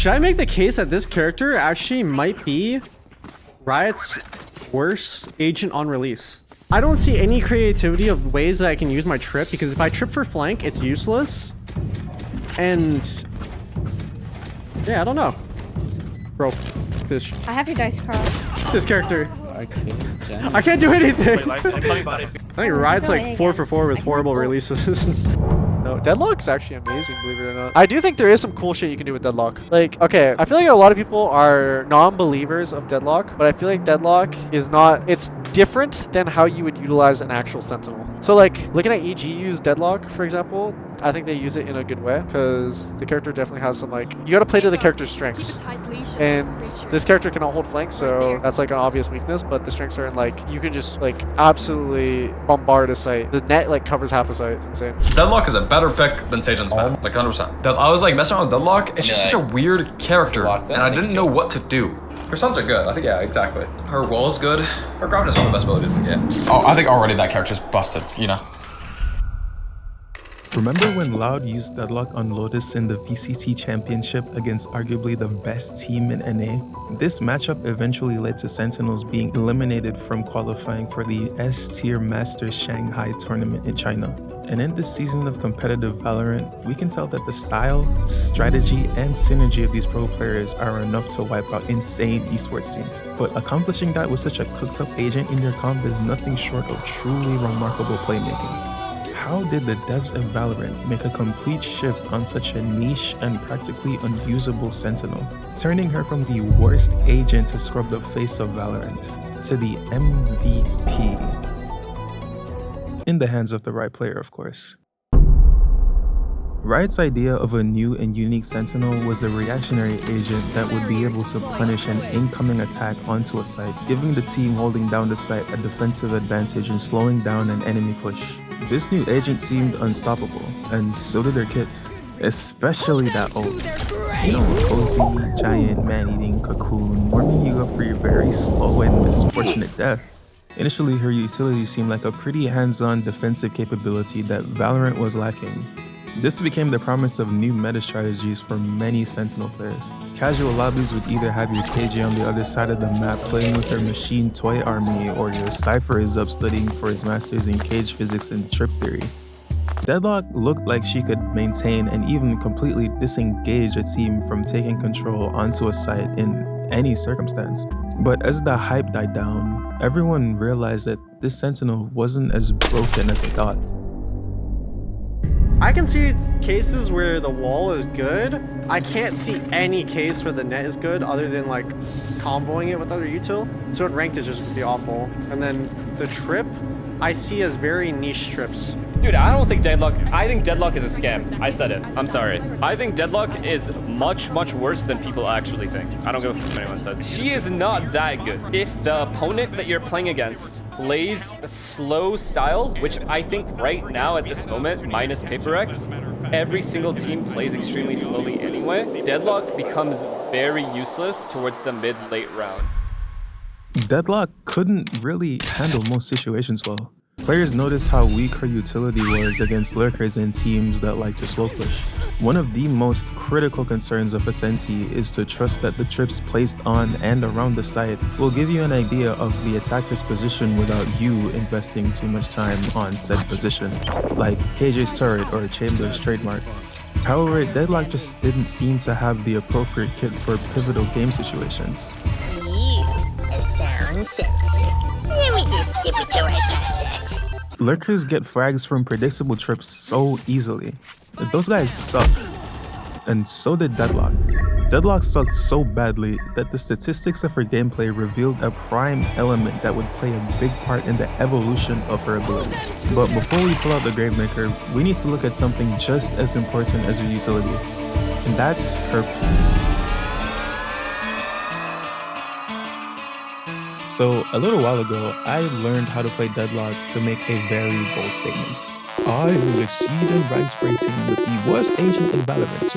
Should I make the case that this character actually might be Riot's worst agent on release? I don't see any creativity of ways that I can use my trip, because if I trip for flank, it's useless. And yeah, I don't know. Bro, this. I have your dice, Carl. This character. I can't do anything. I think Riot's like 4 for 4 with horrible releases. No, Deadlock's actually amazing, believe it or not. I do think there is some cool shit you can do with Deadlock. Like, okay, I feel like a lot of people are non-believers of Deadlock, but I feel like Deadlock is not, it's different than how you would utilize an actual Sentinel. So like, looking at EG use Deadlock, for example, I think they use it in a good way, because the character definitely has some like, you gotta play to the character's strengths. And this character cannot hold flank, so that's like an obvious weakness, but the strengths are in like, you can just like absolutely bombard a site. The net like covers half a site, it's insane. Deadlock is a better pick than Sage and Spam, like 100%. I was like messing around with Deadlock, it's just such a weird character, and I didn't know what to do. Her sons are good, I think, yeah, exactly. Her wall is good, her Graviton is one of the best abilities in the game. Oh, I think already that character's busted, you know? Remember when Loud used Deadlock on Lotus in the VCT Championship against arguably the best team in NA? This matchup eventually led to Sentinels being eliminated from qualifying for the S-Tier Masters Shanghai tournament in China. And in this season of competitive Valorant, we can tell that the style, strategy, and synergy of these pro players are enough to wipe out insane esports teams. But accomplishing that with such a cooked up agent in your comp is nothing short of truly remarkable playmaking. How did the devs of Valorant make a complete shift on such a niche and practically unusable Sentinel, turning her from the worst agent to scrub the face of Valorant to the MVP? In the hands of the right player, of course. Riot's idea of a new and unique Sentinel was a reactionary agent that would be able to punish an incoming attack onto a site, giving the team holding down the site a defensive advantage and slowing down an enemy push. This new agent seemed unstoppable, and so did their kit, especially that ult. You know, cozy, giant, man-eating cocoon, warming you up for your very slow and misfortunate death. Initially, her utility seemed like a pretty hands-on defensive capability that Valorant was lacking. This became the promise of new meta strategies for many Sentinel players. Casual lobbies would either have your KJ on the other side of the map playing with her machine toy army, or your Cypher is up studying for his masters in cage physics and trip theory. Deadlock looked like she could maintain and even completely disengage a team from taking control onto a site in any circumstance. But as the hype died down, everyone realized that this Sentinel wasn't as broken as they thought. I can see cases where the wall is good. I can't see any case where the net is good other than like comboing it with other util. So in ranked it's just gonna be awful. And then the trip, I see as very niche trips. Dude, I don't think Deadlock, I think Deadlock is a scam. I said it, I'm sorry. I think Deadlock is much, much worse than people actually think. I don't give a fuck what anyone says. She is not that good. If the opponent that you're playing against plays a slow style, which I think right now at this moment, minus Paper X, every single team plays extremely slowly anyway, Deadlock becomes very useless towards the mid-late round. Deadlock couldn't really handle most situations well. Players noticed how weak her utility was against lurkers and teams that like to slow push. One of the most critical concerns of a Senti is to trust that the trips placed on and around the site will give you an idea of the attacker's position without you investing too much time on said position, like KJ's turret or Chamber's trademark. However, Deadlock just didn't seem to have the appropriate kit for pivotal game situations. Sound censored. Let me just dip it right past that. Lurkers get frags from predictable trips so easily. Those guys suck. And so did Deadlock. Deadlock sucked so badly that the statistics of her gameplay revealed a prime element that would play a big part in the evolution of her abilities. But before we pull out the Gravemaker, we need to look at something just as important as her utility. And that's her... So, a little while ago, I learned how to play Deadlock to make a very bold statement. I will exceed in ranked rating with the worst agent in Valorant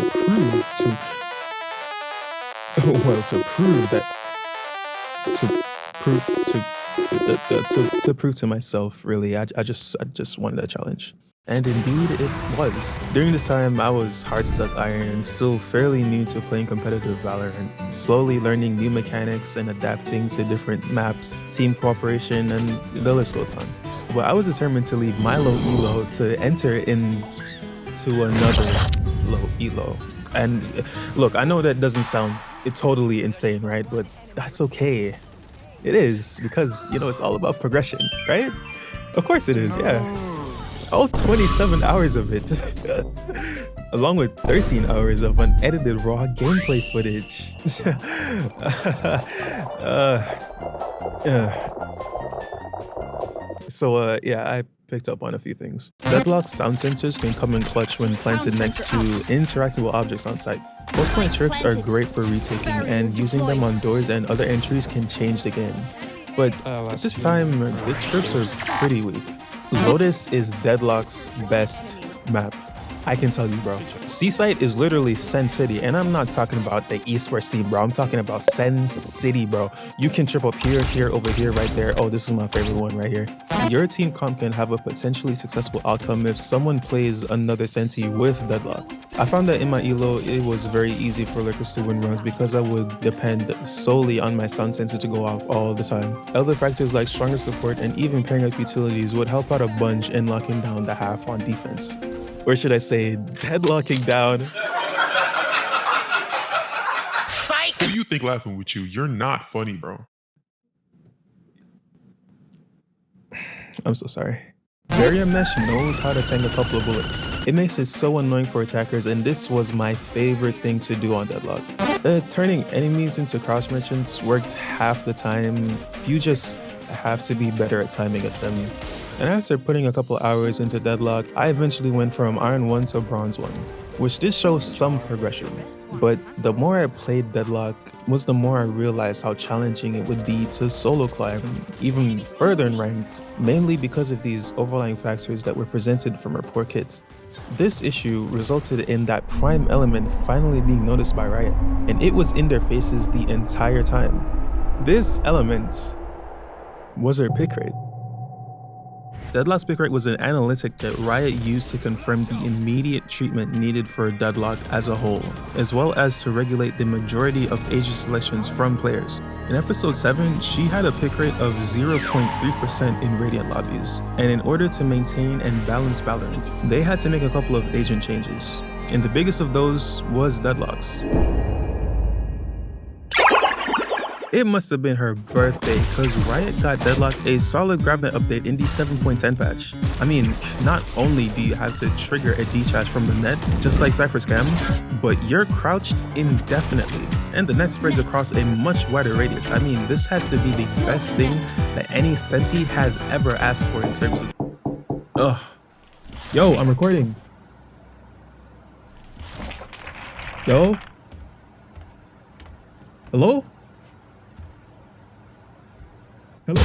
to prove to myself, really. I just wanted a challenge. And indeed it was. During this time, I was hard stuck iron, still fairly new to playing competitive Valorant, slowly learning new mechanics and adapting to different maps, team cooperation, and the list goes on. But I was determined to leave my low elo to enter into another low elo. And look, I know that doesn't sound totally insane, right? But that's okay. It is, because, you know, it's all about progression, right? Of course it is, yeah. All 27 hours of it, along with 13 hours of unedited raw gameplay footage. Yeah, I picked up on a few things. Deadlock's sound sensors can come in clutch when planted next to interactable objects on site. Post plant trips are great for retaking, and using them on doors and other entries can change the game. But this time, the trips are pretty weak. Lotus is Deadlock's best map. I can tell you, bro. Seaside is literally Sen City, and I'm not talking about the east-west sea, bro. I'm talking about Sen City, bro. You can trip up here, here, over here, right there. Oh, this is my favorite one right here. Your team comp can have a potentially successful outcome if someone plays another Senti with Deadlock. I found that in my elo, it was very easy for Lurkers to win runs because I would depend solely on my sound sensor to go off all the time. Other factors like stronger support and even pairing up utilities would help out a bunch in locking down the half on defense. Or should I say, deadlocking down. Who do you think laughing with you? You're not funny, bro. I'm so sorry. Barrier Mesh knows how to tank a couple of bullets. It makes it so annoying for attackers, and this was my favorite thing to do on Deadlock. Turning enemies into cross merchants works half the time. You just have to be better at timing at them. And after putting a couple hours into Deadlock, I eventually went from Iron 1 to Bronze 1, which did show some progression. But the more I played Deadlock, the more I realized how challenging it would be to solo climb even further in ranked, mainly because of these overlying factors that were presented from our poor kits. This issue resulted in that prime element finally being noticed by Riot, and it was in their faces the entire time. This element was their pick rate. Deadlock's pick rate was an analytic that Riot used to confirm the immediate treatment needed for Deadlock as a whole, as well as to regulate the majority of agent selections from players. In episode 7, she had a pick rate of 0.3% in Radiant lobbies, and in order to maintain and balance Valorant, they had to make a couple of agent changes, and the biggest of those was Deadlock's. It must have been her birthday, cause Riot got Deadlock a solid grabnet update in the 7.10 patch. I mean, not only do you have to trigger a decharge from the net, just like Cypher's cam, but you're crouched indefinitely, and the net spreads across a much wider radius. I mean, this has to be the best thing that any Senti has ever asked for in terms of... Ugh. Yo, I'm recording. Yo? Hello? Hello?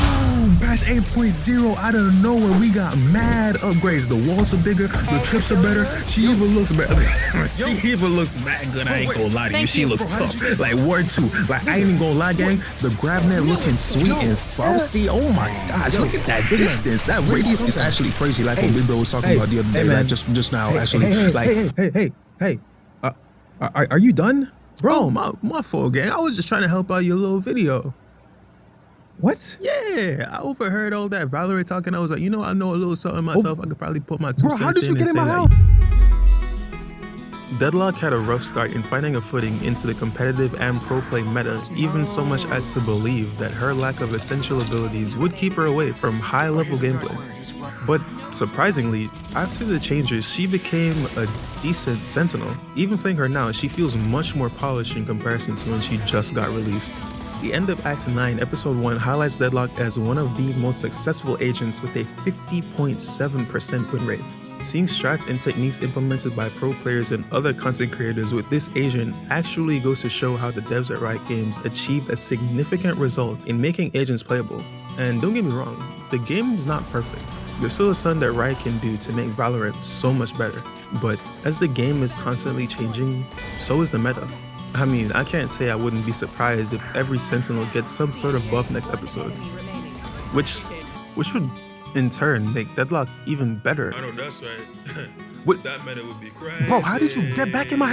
Patch 8.0 out of nowhere, we got mad upgrades. The walls are bigger, the trips are better. She even looks better. She even looks mad good. I ain't gonna lie to you. She looks tough. Like Word 2. Like I ain't even gonna lie, gang. The GravNet looking sweet and saucy. Oh my gosh, look at that distance. That radius is actually crazy. Like what Big Bro was talking about the other day. Like just now, actually. Hey. Are you done? Bro, my fault, gang. I was just trying to help out your little video. What? Yeah, I overheard all that Valorant talking. I was like, you know, I know a little something myself. I could probably put my 2 cents in. Bro, how did you get in my house? Deadlock had a rough start in finding a footing into the competitive and pro play meta, even so much as to believe that her lack of essential abilities would keep her away from high-level gameplay. But surprisingly, after the changes, she became a decent Sentinel. Even playing her now, she feels much more polished in comparison to when she just got released. The end of Act 9, Episode 1 highlights Deadlock as one of the most successful agents with a 50.7% win rate. Seeing strats and techniques implemented by pro players and other content creators with this agent actually goes to show how the devs at Riot Games achieved a significant result in making agents playable. And don't get me wrong, the game is not perfect. There's still a ton that Riot can do to make Valorant so much better. But as the game is constantly changing, so is the meta. I mean, I can't say I wouldn't be surprised if every Sentinel gets some sort of buff next episode. Which would in turn make Deadlock even better. I know that's right. Wait, That meta would be crazy. bro, how did you get back in my